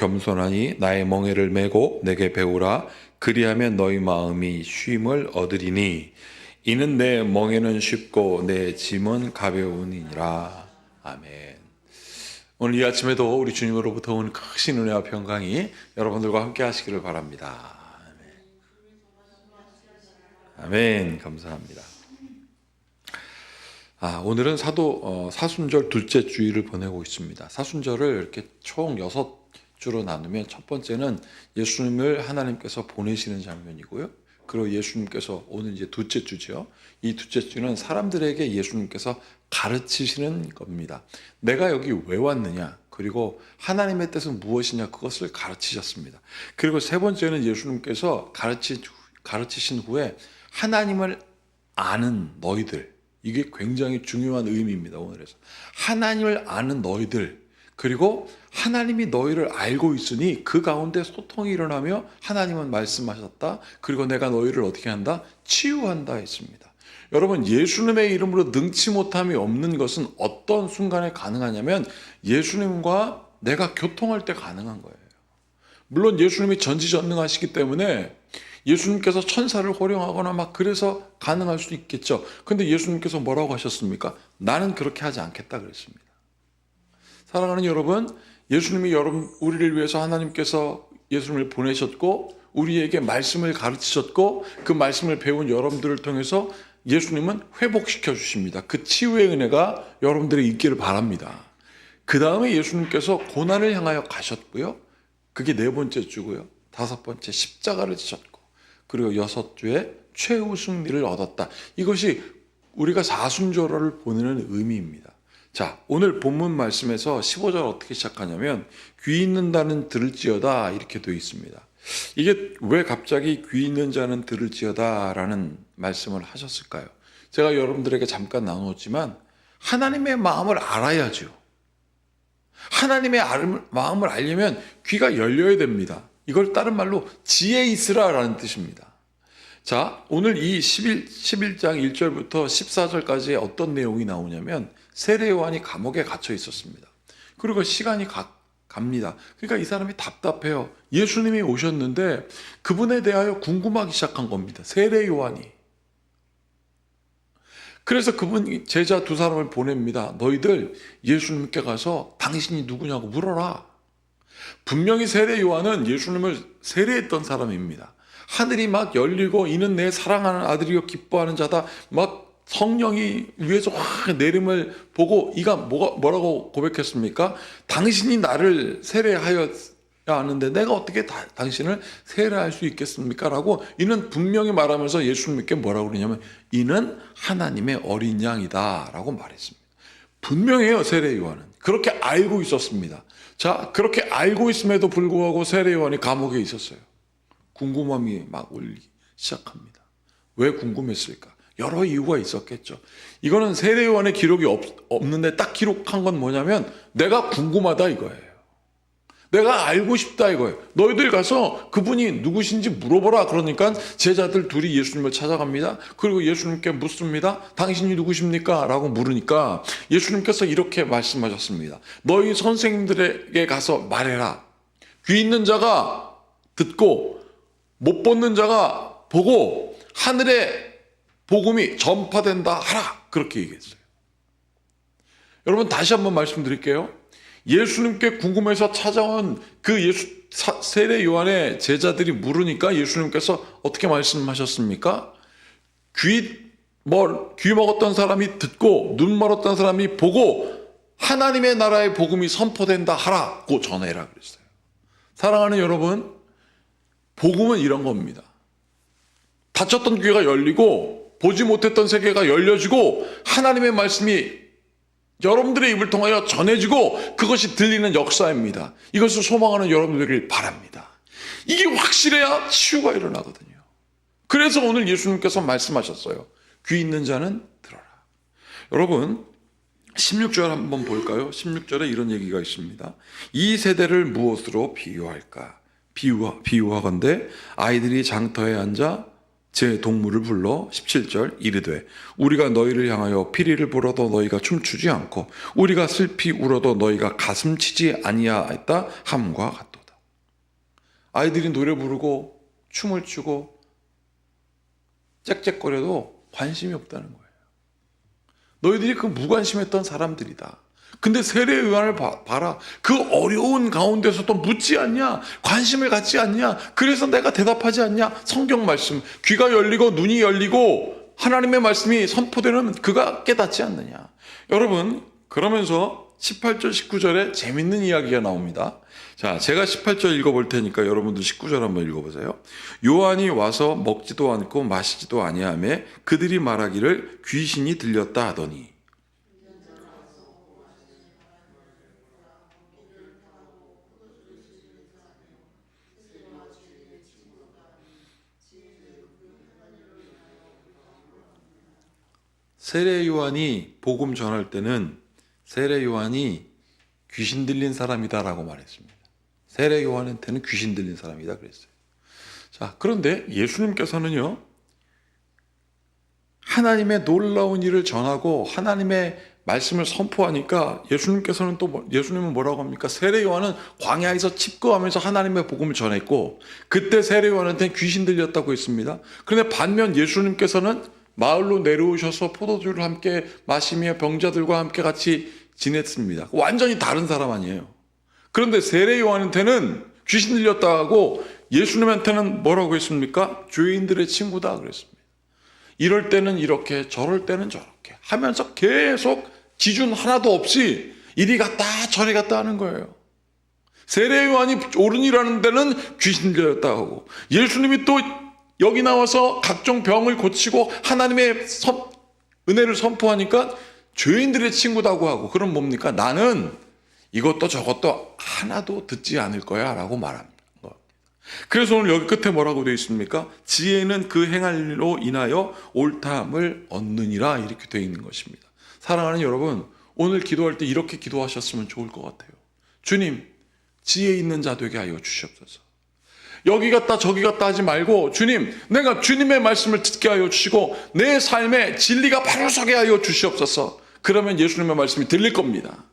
겸손하니 나의 멍에를 메고 내게 배우라. 그리하면 너희 마음이 쉼을 얻으리니 이는 내 멍에는 쉽고 내 짐은 가벼우니라. 아멘. 오늘 이 아침에도 우리 주님으로부터 온 크신 은혜와 평강이 여러분들과 함께 하시기를 바랍니다. 아멘. 감사합니다. 오늘은 사순절 둘째 주일을 보내고 있습니다. 사순절을 이렇게 총 6주로 나누면 첫 번째는 예수님을 하나님께서 보내시는 장면이고요. 그리고 예수님께서 오늘 이제 둘째 주죠. 이 둘째 주는 사람들에게 예수님께서 가르치시는 겁니다. 내가 여기 왜 왔느냐, 그리고 하나님의 뜻은 무엇이냐, 그것을 가르치셨습니다. 그리고 세 번째는 예수님께서 가르치신 후에 하나님을 아는 너희들, 이게 굉장히 중요한 의미입니다. 오늘에서 하나님을 아는 너희들, 그리고 하나님이 너희를 알고 있으니 그 가운데 소통이 일어나며 하나님은 말씀하셨다. 그리고 내가 너희를 어떻게 한다? 치유한다 했습니다. 여러분, 예수님의 이름으로 능치 못함이 없는 것은 어떤 순간에 가능하냐면 예수님과 내가 교통할 때 가능한 거예요. 물론 예수님이 전지전능하시기 때문에 예수님께서 천사를 호령하거나 막 그래서 가능할 수 있겠죠. 근데 예수님께서 뭐라고 하셨습니까? 나는 그렇게 하지 않겠다 그랬습니다. 사랑하는 여러분, 예수님이 우리를 위해서 하나님께서 예수님을 보내셨고 우리에게 말씀을 가르치셨고 그 말씀을 배운 여러분들을 통해서 예수님은 회복시켜 주십니다. 그 치유의 은혜가 여러분들이 있기를 바랍니다. 그 다음에 예수님께서 고난을 향하여 가셨고요. 그게 4번째 주고요. 5번째 십자가를 지셨고, 그리고 6주에 최후 승리를 얻었다. 이것이 우리가 사순절을 보내는 의미입니다. 자, 오늘 본문 말씀에서 15절 어떻게 시작하냐면 귀 있는 자는 들을지어다 이렇게 되어 있습니다. 이게 왜 갑자기 귀 있는 자는 들을지어다 라는 말씀을 하셨을까요? 제가 여러분들에게 잠깐 나누었지만 하나님의 마음을 알아야죠. 하나님의 마음을 알려면 귀가 열려야 됩니다. 이걸 다른 말로 지혜 있으라 라는 뜻입니다. 자, 오늘 이 11장 1절부터 14절까지 어떤 내용이 나오냐면 세례 요한이 감옥에 갇혀 있었습니다. 그리고 시간이 갑니다. 그러니까 이 사람이 답답해요. 예수님이 오셨는데 그분에 대하여 궁금하기 시작한 겁니다. 세례 요한이. 그래서 그분 제자 2사람을 보냅니다. 너희들 예수님께 가서 당신이 누구냐고 물어라. 분명히 세례 요한은 예수님을 세례했던 사람입니다. 하늘이 막 열리고 이는 내 사랑하는 아들이요 기뻐하는 자다, 막 성령이 위에서 확 내림을 보고 이가 뭐라고 고백했습니까? 당신이 나를 세례하여야 하는데 내가 어떻게 당신을 세례할 수 있겠습니까? 라고 이는 분명히 말하면서 예수님께 뭐라고 그러냐면 이는 하나님의 어린 양이다 라고 말했습니다. 분명해요. 세례 요한은 그렇게 알고 있었습니다. 자, 그렇게 알고 있음에도 불구하고 세례 요한이 감옥에 있었어요. 궁금함이 막 올리기 시작합니다. 왜 궁금했을까? 여러 이유가 있었겠죠. 이거는 세례 요한의 기록이 없는데 딱 기록한 건 뭐냐면 내가 궁금하다 이거예요. 내가 알고 싶다 이거예요. 너희들 가서 그분이 누구신지 물어보라. 그러니까 제자들 둘이 예수님을 찾아갑니다. 그리고 예수님께 묻습니다. 당신이 누구십니까? 라고 물으니까 예수님께서 이렇게 말씀하셨습니다. 너희 선생님들에게 가서 말해라. 귀 있는 자가 듣고 못 보는 자가 보고 하늘의 복음이 전파된다 하라. 그렇게 얘기했어요. 여러분, 다시 한번 말씀드릴게요. 예수님께 궁금해서 찾아온 그 세례 요한의 제자들이 물으니까 예수님께서 어떻게 말씀하셨습니까? 귀 먹었던 사람이 듣고 눈 멀었던 사람이 보고 하나님의 나라의 복음이 선포된다 하라고 전해라 그랬어요. 사랑하는 여러분, 복음은 이런 겁니다. 닫혔던 귀가 열리고 보지 못했던 세계가 열려지고 하나님의 말씀이 여러분들의 입을 통하여 전해지고 그것이 들리는 역사입니다. 이것을 소망하는 여러분들이 바랍니다. 이게 확실해야 치유가 일어나거든요. 그래서 오늘 예수님께서 말씀하셨어요. 귀 있는 자는 들어라. 여러분, 16절 한번 볼까요? 16절에 이런 얘기가 있습니다. 이 세대를 무엇으로 비유할까? 비유하건대 아이들이 장터에 앉아 제 동물을 불러 17절 이르되 우리가 너희를 향하여 피리를 불어도 너희가 춤추지 않고 우리가 슬피 울어도 너희가 가슴치지 아니하였다 함과 같도다. 아이들이 노래 부르고 춤을 추고 짹짹거려도 관심이 없다는 거예요. 너희들이 그 무관심했던 사람들이다. 근데 세례 요한을 봐라. 그 어려운 가운데서도 묻지 않냐? 관심을 갖지 않냐? 그래서 내가 대답하지 않냐? 성경 말씀, 귀가 열리고 눈이 열리고 하나님의 말씀이 선포되는 그가 깨닫지 않느냐? 여러분, 그러면서 18절 19절에 재밌는 이야기가 나옵니다. 자, 제가 18절 읽어볼 테니까 여러분들 19절 한번 읽어보세요. 요한이 와서 먹지도 않고 마시지도 아니하며 그들이 말하기를 귀신이 들렸다 하더니. 세례 요한이 복음 전할 때는 세례 요한이 귀신 들린 사람이다라고 말했습니다. 세례 요한한테는 귀신 들린 사람이다 그랬어요. 자, 그런데 예수님께서는요, 하나님의 놀라운 일을 전하고 하나님의 말씀을 선포하니까 예수님은 뭐라고 합니까? 세례 요한은 광야에서 칩거하면서 하나님의 복음을 전했고 그때 세례 요한한테는 귀신 들렸다고 했습니다. 그런데 반면 예수님께서는 마을로 내려오셔서 포도주를 함께 마시며 병자들과 함께 같이 지냈습니다. 완전히 다른 사람 아니에요. 그런데 세례 요한한테는 귀신 들렸다 하고 예수님한테는 뭐라고 했습니까? 죄인들의 친구다 그랬습니다. 이럴 때는 이렇게 저럴 때는 저렇게 하면서 계속 기준 하나도 없이 이리 갔다 저리 갔다 하는 거예요. 세례 요한이 옳은 일하는 데는 귀신 들렸다 하고 예수님이 또 여기 나와서 각종 병을 고치고 하나님의 은혜를 선포하니까 죄인들의 친구다고 하고, 그럼 뭡니까? 나는 이것도 저것도 하나도 듣지 않을 거야 라고 말합니다. 그래서 오늘 여기 끝에 뭐라고 되어 있습니까? 지혜는 그 행할 일로 인하여 옳다함을 얻느니라 이렇게 되어 있는 것입니다. 사랑하는 여러분, 오늘 기도할 때 이렇게 기도하셨으면 좋을 것 같아요. 주님, 지혜 있는 자 되게 하여 주시옵소서. 여기 갔다 저기 갔다 하지 말고 주님, 내가 주님의 말씀을 듣게 하여 주시고 내 삶에 진리가 바로 서게 하여 주시옵소서. 그러면 예수님의 말씀이 들릴 겁니다.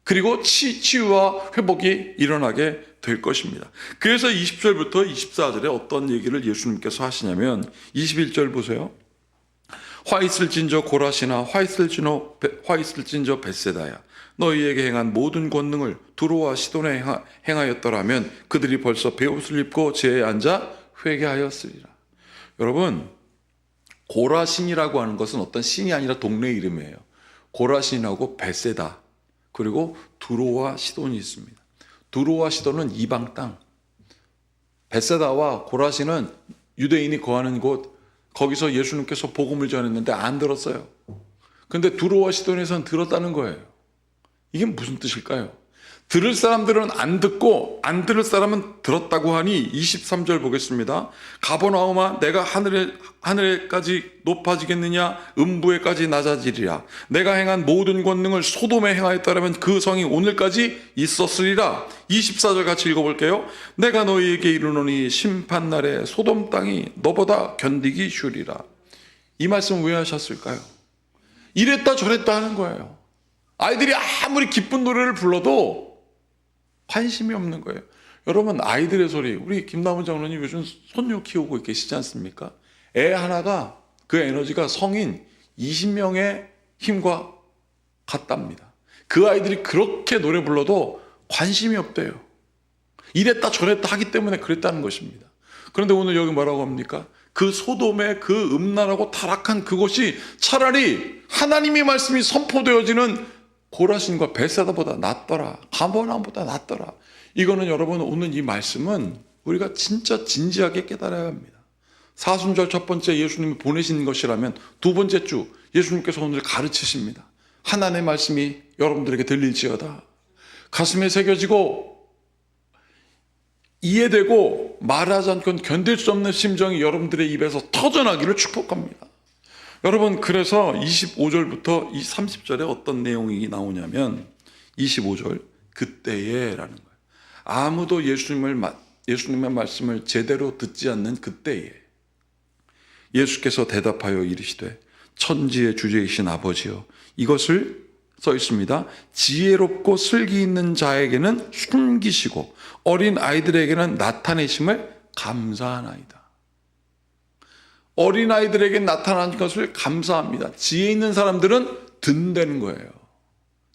그리고 치유와 회복이 일어나게 될 것입니다. 그래서 20절부터 24절에 어떤 얘기를 예수님께서 하시냐면 21절 보세요. 화 있을진저 고라시나 화 있을진저 벳세다야, 너희에게 행한 모든 권능을 두로와 시돈에 행하였더라면 그들이 벌써 베옷을 입고 제에 앉아 회개하였으리라. 여러분, 고라신이라고 하는 것은 어떤 신이 아니라 동네 이름이에요. 고라신하고 벳세다 그리고 두로와 시돈이 있습니다. 두로와 시돈은 이방 땅, 벳세다와 고라신은 유대인이 거하는 곳, 거기서 예수님께서 복음을 전했는데 안 들었어요. 근데 두로와 시돈에서는 들었다는 거예요. 이게 무슨 뜻일까요? 들을 사람들은 안 듣고 안 들을 사람은 들었다고 하니 23절 보겠습니다. 가버나움아, 내가 하늘에까지 높아지겠느냐? 음부에까지 낮아지리라. 내가 행한 모든 권능을 소돔에 행하였다라면 그 성이 오늘까지 있었으리라. 24절 같이 읽어볼게요. 내가 너희에게 이르노니 심판날에 소돔 땅이 너보다 견디기 쉬우리라. 이 말씀 왜 하셨을까요? 이랬다 저랬다 하는 거예요. 아이들이 아무리 기쁜 노래를 불러도 관심이 없는 거예요. 여러분, 아이들의 소리, 우리 김남훈 장로님 요즘 손녀 키우고 계시지 않습니까? 애 하나가 그 에너지가 성인 20명의 힘과 같답니다. 그 아이들이 그렇게 노래 불러도 관심이 없대요. 이랬다 저랬다 하기 때문에 그랬다는 것입니다. 그런데 오늘 여기 뭐라고 합니까? 그 소돔의 그 음란하고 타락한 그곳이 차라리 하나님의 말씀이 선포되어지는 고라신과 벳세다보다 낫더라. 가버나움보다 낫더라. 이거는 여러분, 오늘 이 말씀은 우리가 진짜 진지하게 깨달아야 합니다. 사순절 첫 번째 예수님이 보내신 것이라면 두 번째 주 예수님께서 오늘 가르치십니다. 하나님의 말씀이 여러분들에게 들릴지어다. 가슴에 새겨지고 이해되고 말하지 않고는 견딜 수 없는 심정이 여러분들의 입에서 터져나기를 축복합니다. 여러분, 그래서 25절부터 이 30절에 어떤 내용이 나오냐면 25절, 그때에 라는 거예요. 아무도 예수님의 말씀을 제대로 듣지 않는 그때에 예수께서 대답하여 이르시되 천지의 주제이신 아버지여, 이것을 써 있습니다. 지혜롭고 슬기 있는 자에게는 숨기시고 어린 아이들에게는 나타내심을 감사하나이다. 어린 아이들에게 나타나는 것을 감사합니다. 지혜 있는 사람들은 듣는다는 거예요.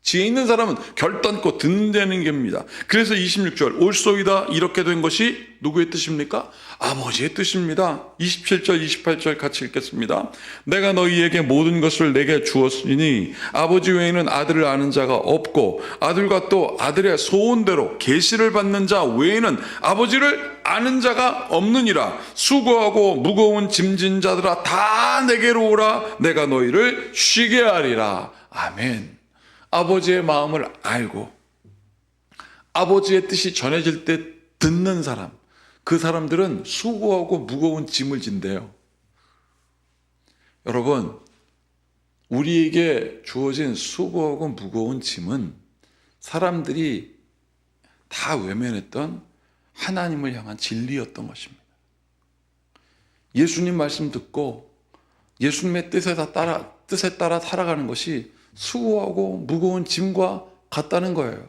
지혜 있는 사람은 결단코 듣는다는 겁니다. 그래서 26절 올소이다 이렇게 된 것이 누구의 뜻입니까? 아버지의 뜻입니다. 27절 28절 같이 읽겠습니다. 내가 너희에게 모든 것을 내게 주었으니 아버지 외에는 아들을 아는 자가 없고 아들과 또 아들의 소원대로 계시를 받는 자 외에는 아버지를 아는 자가 없느니라. 수고하고 무거운 짐진 자들아 다 내게로 오라. 내가 너희를 쉬게 하리라. 아멘. 아버지의 마음을 알고 아버지의 뜻이 전해질 때 듣는 사람, 그 사람들은 수고하고 무거운 짐을 진대요. 여러분, 우리에게 주어진 수고하고 무거운 짐은 사람들이 다 외면했던 하나님을 향한 진리였던 것입니다. 예수님 말씀 듣고 예수님의 뜻에 따라 살아가는 것이 수고하고 무거운 짐과 같다는 거예요.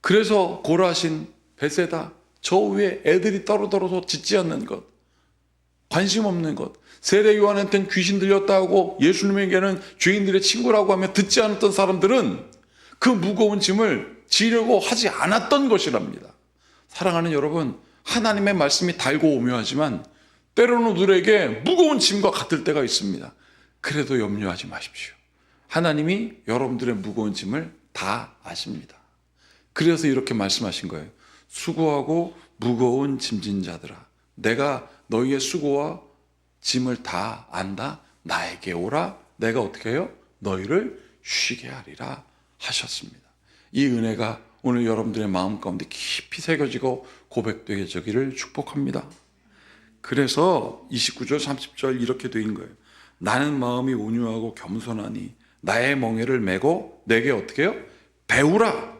그래서 고라신 베세다 저 위에 애들이 떨어져서 짖지 않는 것, 관심 없는 것, 세례 요한한테는 귀신 들렸다 하고 예수님에게는 죄인들의 친구라고 하며 듣지 않았던 사람들은 그 무거운 짐을 지려고 하지 않았던 것이랍니다. 사랑하는 여러분, 하나님의 말씀이 달고 오묘하지만 때로는 우리에게 무거운 짐과 같을 때가 있습니다. 그래도 염려하지 마십시오. 하나님이 여러분들의 무거운 짐을 다 아십니다. 그래서 이렇게 말씀하신 거예요. 수고하고 무거운 짐진 자들아, 내가 너희의 수고와 짐을 다 안다. 나에게 오라. 내가 어떻게 해요? 너희를 쉬게 하리라 하셨습니다. 이 은혜가 오늘 여러분들의 마음 가운데 깊이 새겨지고 고백되기를 축복합니다. 그래서 29절 30절 이렇게 되는 거예요. 나는 마음이 온유하고 겸손하니 나의 멍에를 메고 내게 어떻게 해요? 배우라.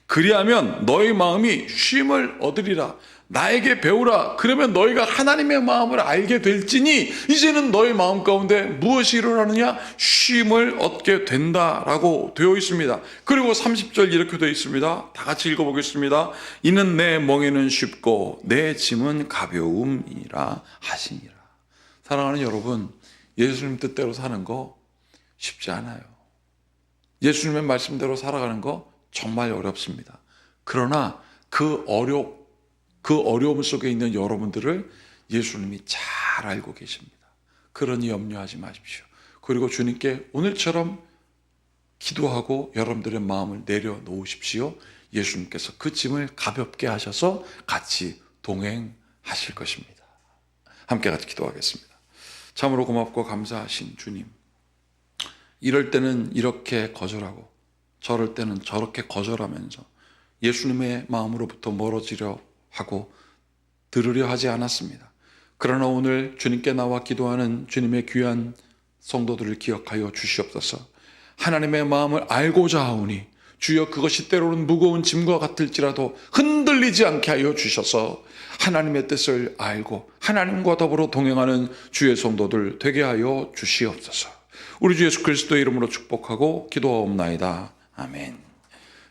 그리하면 너희 마음이 쉼을 얻으리라. 나에게 배우라. 그러면 너희가 하나님의 마음을 알게 될지니 이제는 너희 마음 가운데 무엇이 일어나느냐? 쉼을 얻게 된다라고 되어 있습니다. 그리고 30절 이렇게 되어 있습니다. 다 같이 읽어보겠습니다. 이는 내 멍에는 쉽고 내 짐은 가벼움이라 하시니라. 사랑하는 여러분, 예수님 뜻대로 사는 거 쉽지 않아요. 예수님의 말씀대로 살아가는 거 정말 어렵습니다. 그러나 그 어려움 속에 있는 여러분들을 예수님이 잘 알고 계십니다. 그러니 염려하지 마십시오. 그리고 주님께 오늘처럼 기도하고 여러분들의 마음을 내려놓으십시오. 예수님께서 그 짐을 가볍게 하셔서 같이 동행하실 것입니다. 함께 같이 기도하겠습니다. 참으로 고맙고 감사하신 주님, 이럴 때는 이렇게 거절하고 저럴 때는 저렇게 거절하면서 예수님의 마음으로부터 멀어지려 하고 들으려 하지 않았습니다. 그러나 오늘 주님께 나와 기도하는 주님의 귀한 성도들을 기억하여 주시옵소서. 하나님의 마음을 알고자 하오니 주여 그것이 때로는 무거운 짐과 같을지라도 흔들리지 않게 하여 주셔서 하나님의 뜻을 알고 하나님과 더불어 동행하는 주의 성도들 되게 하여 주시옵소서. 우리 주 예수 그리스도의 이름으로 축복하고 기도하옵나이다. 아멘.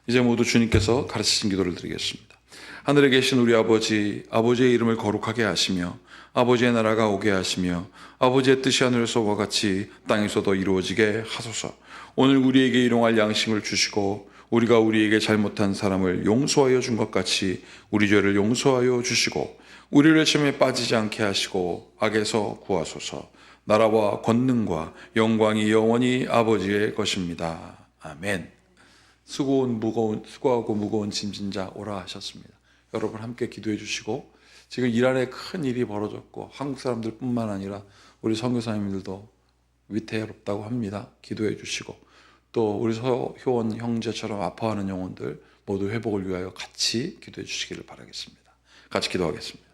이제 모두 주님께서 가르치신 기도를 드리겠습니다. 하늘에 계신 우리 아버지, 아버지의 이름을 거룩하게 하시며 아버지의 나라가 오게 하시며 아버지의 뜻이 하늘에서와 같이 땅에서도 이루어지게 하소서. 오늘 우리에게 일용할 양식을 주시고 우리가 우리에게 잘못한 사람을 용서하여 준 것 같이 우리 죄를 용서하여 주시고 우리를 시험에 빠지지 않게 하시고 악에서 구하소서. 나라와 권능과 영광이 영원히 아버지의 것입니다. 아멘. 수고하고 무거운 짐진 자 오라 하셨습니다. 여러분 함께 기도해 주시고, 지금 이란에 큰 일이 벌어졌고 한국 사람들뿐만 아니라 우리 선교사님들도 위태롭다고 합니다. 기도해 주시고, 또 우리 서효원 형제처럼 아파하는 영혼들 모두 회복을 위하여 같이 기도해 주시기를 바라겠습니다. 같이 기도하겠습니다.